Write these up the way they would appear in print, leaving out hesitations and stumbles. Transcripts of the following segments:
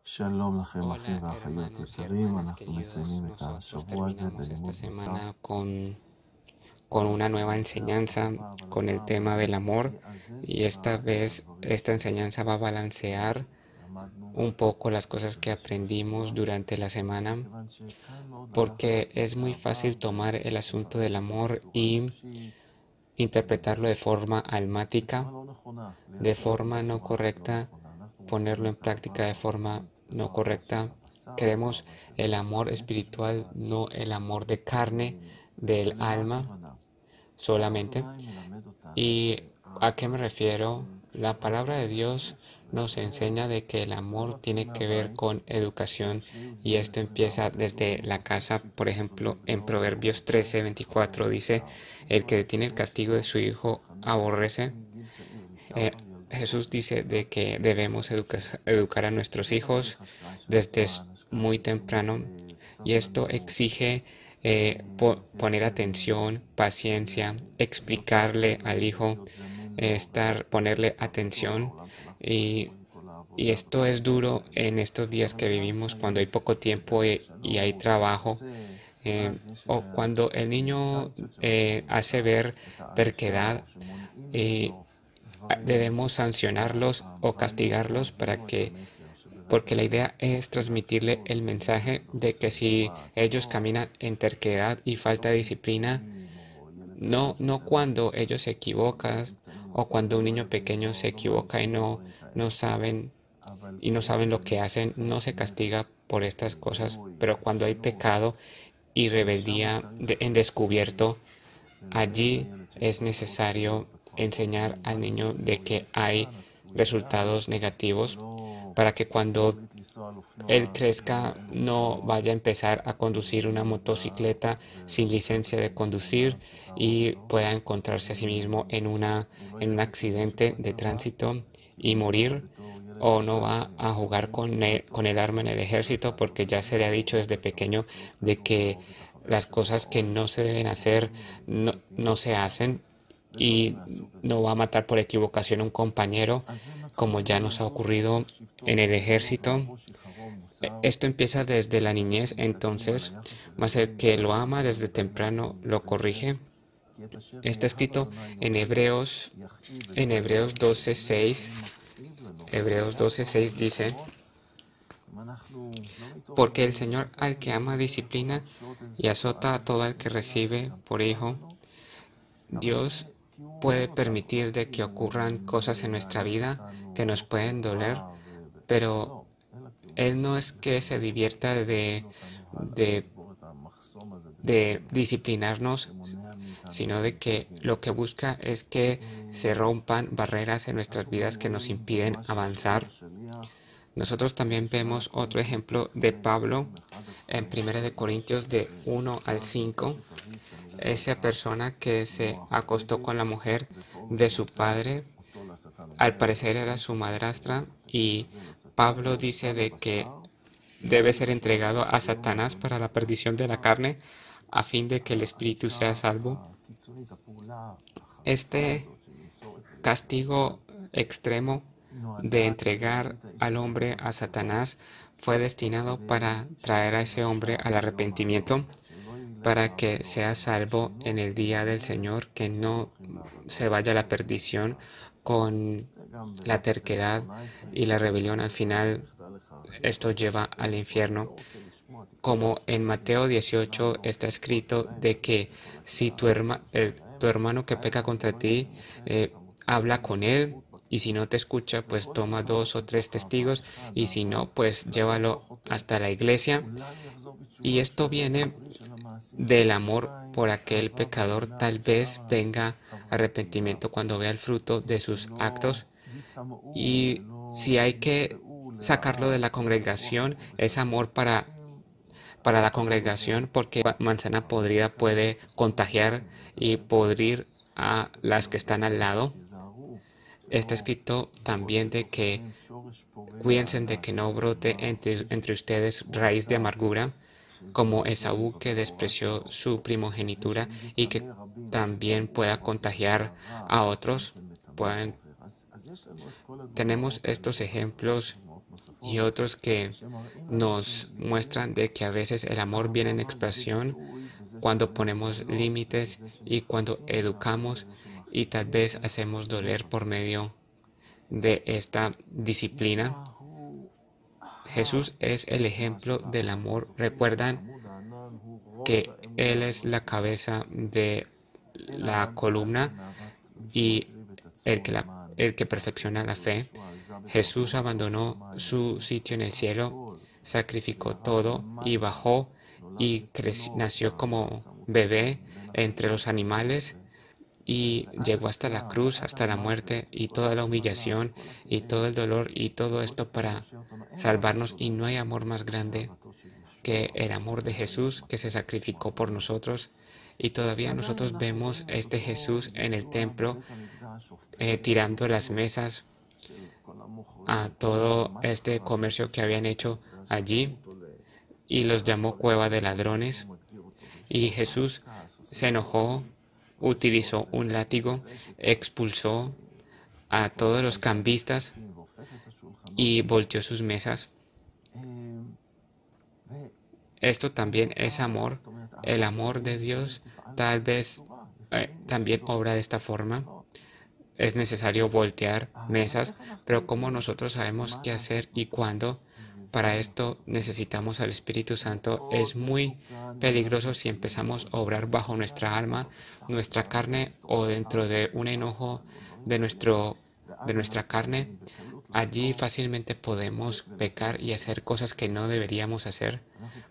Hola hermanos y hermanas queridos, nosotros terminamos esta semana con una nueva enseñanza con el tema del amor y esta vez esta enseñanza va a balancear un poco las cosas que aprendimos durante la semana porque es muy fácil tomar el asunto del amor y interpretarlo de forma almática, de forma no correcta, ponerlo en práctica de forma no correcta. Queremos el amor espiritual, no el amor de carne, del alma solamente. ¿Y a qué me refiero? La palabra de Dios nos enseña de que el amor tiene que ver con educación y esto empieza desde la casa. Por ejemplo, en Proverbios 13:24 dice, el que detiene el castigo de su hijo aborrece. Eh, Jesús dice de que debemos educar a nuestros hijos desde muy temprano y esto exige poner atención, paciencia, explicarle al hijo, ponerle atención y, y esto es duro en estos días que vivimos cuando hay poco tiempo y hay trabajo. O cuando el niño hace ver terquedad, eh, debemos sancionarlos o castigarlos porque la idea es transmitirle el mensaje de que si ellos caminan en terquedad y falta de disciplina, no cuando ellos se equivocan o cuando un niño pequeño se equivoca no saben no saben lo que hacen, no se castiga por estas cosas, pero cuando hay pecado y rebeldía en descubierto, allí es necesario enseñar al niño de que hay resultados negativos para que cuando él crezca no vaya a empezar a conducir una motocicleta sin licencia de conducir y pueda encontrarse a sí mismo en un accidente de tránsito y morir, o no va a jugar con el arma en el ejército porque ya se le ha dicho desde pequeño de que las cosas que no se deben hacer no se hacen, y no va a matar por equivocación a un compañero como ya nos ha ocurrido en el ejército. Esto empieza desde la niñez, entonces, mas el que lo ama desde temprano lo corrige. Está escrito en Hebreos 12:6. Hebreos 12:6 dice, porque el Señor al que ama disciplina y azota a todo el que recibe por hijo. Dios puede permitir de que ocurran cosas en nuestra vida que nos pueden doler, pero Él no es que se divierta de, de disciplinarnos, sino de que lo que busca es que se rompan barreras en nuestras vidas que nos impiden avanzar. Nosotros también vemos otro ejemplo de Pablo en 1 Corintios de 1 al 5. Esa persona que se acostó con la mujer de su padre, al parecer era su madrastra, y Pablo dice de que debe ser entregado a Satanás para la perdición de la carne, a fin de que el espíritu sea salvo. Este castigo extremo de entregar al hombre a Satanás fue destinado para traer a ese hombre al arrepentimiento, para que sea salvo en el día del Señor, que no se vaya a la perdición con la terquedad y la rebelión. Al final, esto lleva al infierno. Como en Mateo 18 está escrito de que si tu hermano que peca contra ti, habla con él, y si no te escucha, pues toma 2 o 3 testigos, y si no, pues llévalo hasta la iglesia. Y esto viene del amor por aquel pecador. Tal vez venga arrepentimiento cuando vea el fruto de sus actos, y si hay que sacarlo de la congregación, es amor para la congregación, porque manzana podrida puede contagiar y podrir a las que están al lado. Está escrito también de que cuídense de que no brote entre ustedes raíz de amargura, como Esaú, que despreció su primogenitura y que también pueda contagiar a otros. Tenemos estos ejemplos y otros que nos muestran de que a veces el amor viene en expresión cuando ponemos límites y cuando educamos y tal vez hacemos doler por medio de esta disciplina. Jesús es el ejemplo del amor. Recuerdan que Él es la cabeza de la columna y el que perfecciona la fe. Jesús abandonó su sitio en el cielo, sacrificó todo y bajó y nació como bebé entre los animales y llegó hasta la cruz, hasta la muerte y toda la humillación y todo el dolor y todo esto para salvarnos. Y no hay amor más grande que el amor de Jesús que se sacrificó por nosotros. Y todavía nosotros vemos este Jesús en el templo tirando las mesas a todo este comercio que habían hecho allí y los llamó cueva de ladrones. Y Jesús se enojó, utilizó un látigo, expulsó a todos los cambistas y volteó sus mesas. Esto también es amor. El amor de Dios tal vez también obra de esta forma. Es necesario voltear mesas, pero como nosotros sabemos qué hacer y cuándo, para esto necesitamos al Espíritu Santo. Es muy peligroso si empezamos a obrar bajo nuestra alma, nuestra carne o dentro de un enojo de nuestra carne. Allí fácilmente podemos pecar y hacer cosas que no deberíamos hacer,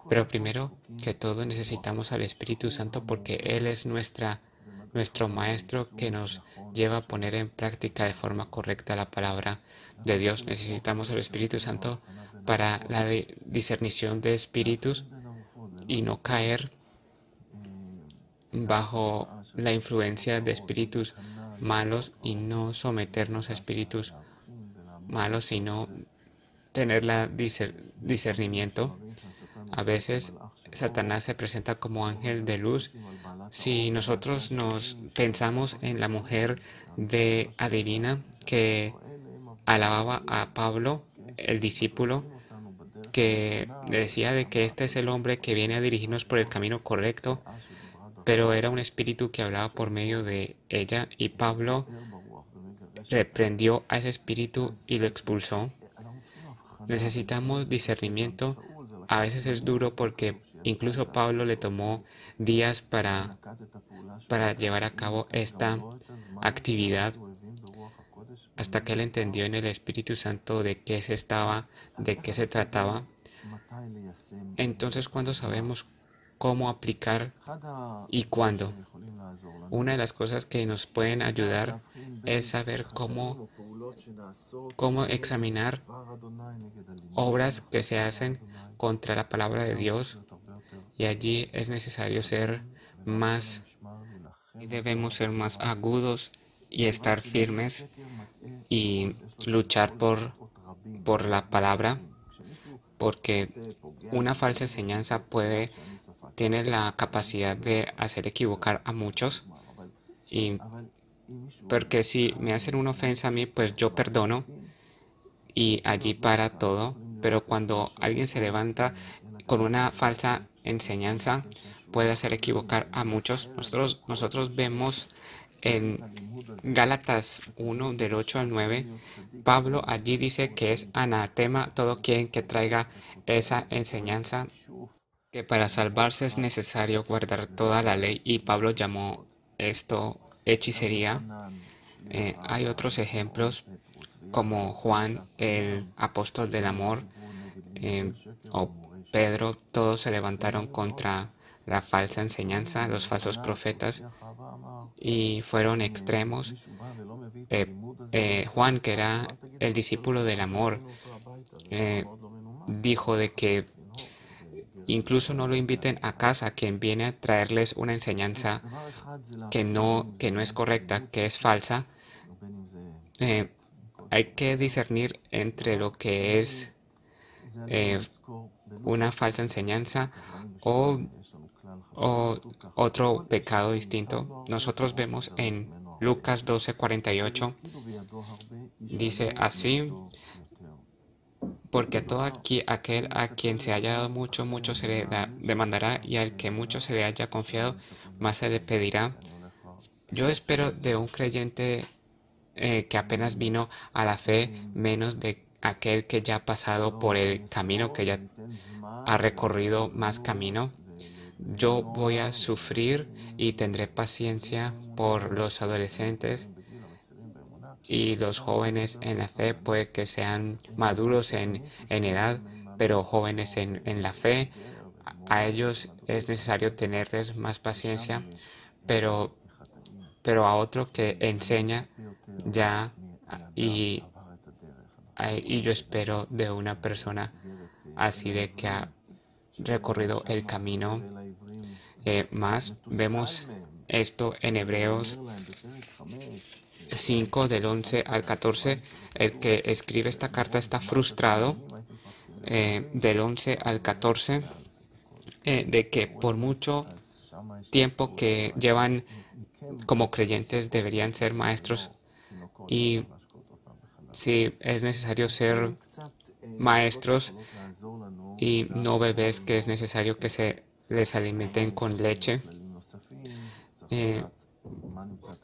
pero primero que todo necesitamos al Espíritu Santo porque Él es nuestro Maestro que nos lleva a poner en práctica de forma correcta la palabra de Dios. Necesitamos al Espíritu Santo para la discernición de espíritus y no caer bajo la influencia de espíritus malos y no someternos a espíritus malos, sino tener la discernimiento. A veces Satanás se presenta como ángel de luz. Si nosotros nos pensamos en la mujer de adivina que alababa a Pablo, el discípulo, que decía de que este es el hombre que viene a dirigirnos por el camino correcto, pero era un espíritu que hablaba por medio de ella y Pablo reprendió a ese espíritu y lo expulsó. Necesitamos discernimiento. A veces es duro porque incluso Pablo le tomó días para llevar a cabo esta actividad hasta que él entendió en el Espíritu Santo de qué se trataba. Entonces, cuando sabemos cómo aplicar y cuándo, una de las cosas que nos pueden ayudar es saber cómo examinar obras que se hacen contra la palabra de Dios, y allí es necesario debemos ser más agudos y estar firmes y luchar por la palabra, porque una falsa enseñanza tiene la capacidad de hacer equivocar a muchos, y porque si me hacen una ofensa a mí, pues yo perdono y allí para todo, pero cuando alguien se levanta con una falsa enseñanza, puede hacer equivocar a muchos. Nosotros vemos en Gálatas 1, del 8 al 9, Pablo allí dice que es anatema todo quien que traiga esa enseñanza, que para salvarse es necesario guardar toda la ley, y Pablo llamó esto hechicería. Hay otros ejemplos como Juan, el apóstol del amor, o Pedro, todos se levantaron contra la falsa enseñanza, los falsos profetas, y fueron extremos. Juan, que era el discípulo del amor, dijo de que incluso no lo inviten a casa quien viene a traerles una enseñanza que no es correcta, que es falsa. Hay que discernir entre lo que es una falsa enseñanza o otro pecado distinto. Nosotros vemos en Lucas 12:48, dice así: porque a todo aquel a quien se haya dado mucho, mucho se le demandará, y al que mucho se le haya confiado, más se le pedirá. Yo espero de un creyente que apenas vino a la fe, menos de aquel que ya ha pasado por el camino, que ya ha recorrido más camino. Yo voy a sufrir y tendré paciencia por los adolescentes y los jóvenes en la fe. Puede que sean maduros en edad, pero jóvenes en la fe. A ellos es necesario tenerles más paciencia, pero, pero a otro que enseña ya y, y yo espero de una persona así de que ha recorrido el camino más. Vemos esto en Hebreos 5 del 11 al 14. El que escribe esta carta está frustrado del 11 al 14 de que por mucho tiempo que llevan como creyentes deberían ser maestros, y si es necesario ser maestros y no bebés, que es necesario que se les alimenten con leche.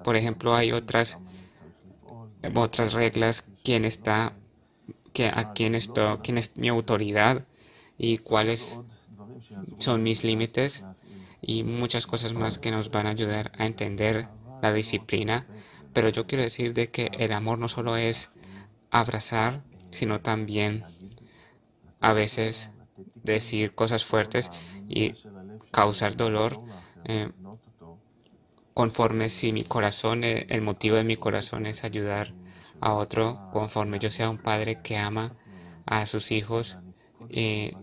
Por ejemplo, hay otras reglas: quién está, quién es mi autoridad y cuáles son mis límites, y muchas cosas más que nos van a ayudar a entender la disciplina. Pero yo quiero decir de que el amor no solo es abrazar, sino también a veces decir cosas fuertes y causar dolor, conforme si mi corazón, el motivo de mi corazón es ayudar a otro, conforme yo sea un padre que ama a sus hijos, que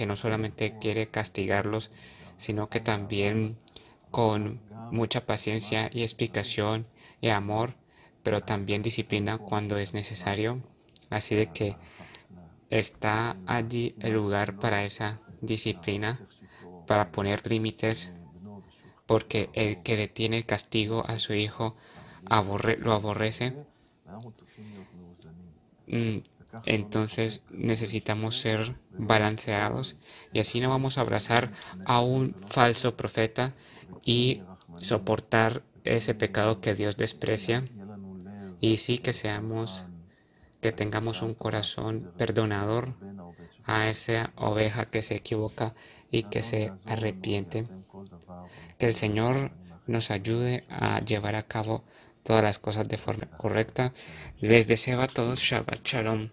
no solamente quiere castigarlos, sino que también con mucha paciencia y explicación y amor, pero también disciplina cuando es necesario. Así de que está allí el lugar para esa disciplina, para poner límites, porque el que detiene el castigo a su hijo lo aborrece. Entonces necesitamos ser balanceados, y así no vamos a abrazar a un falso profeta y soportar ese pecado que Dios desprecia. Y sí que tengamos un corazón perdonador a esa oveja que se equivoca y que se arrepiente. Que el Señor nos ayude a llevar a cabo todas las cosas de forma correcta. Les deseo a todos Shabbat Shalom.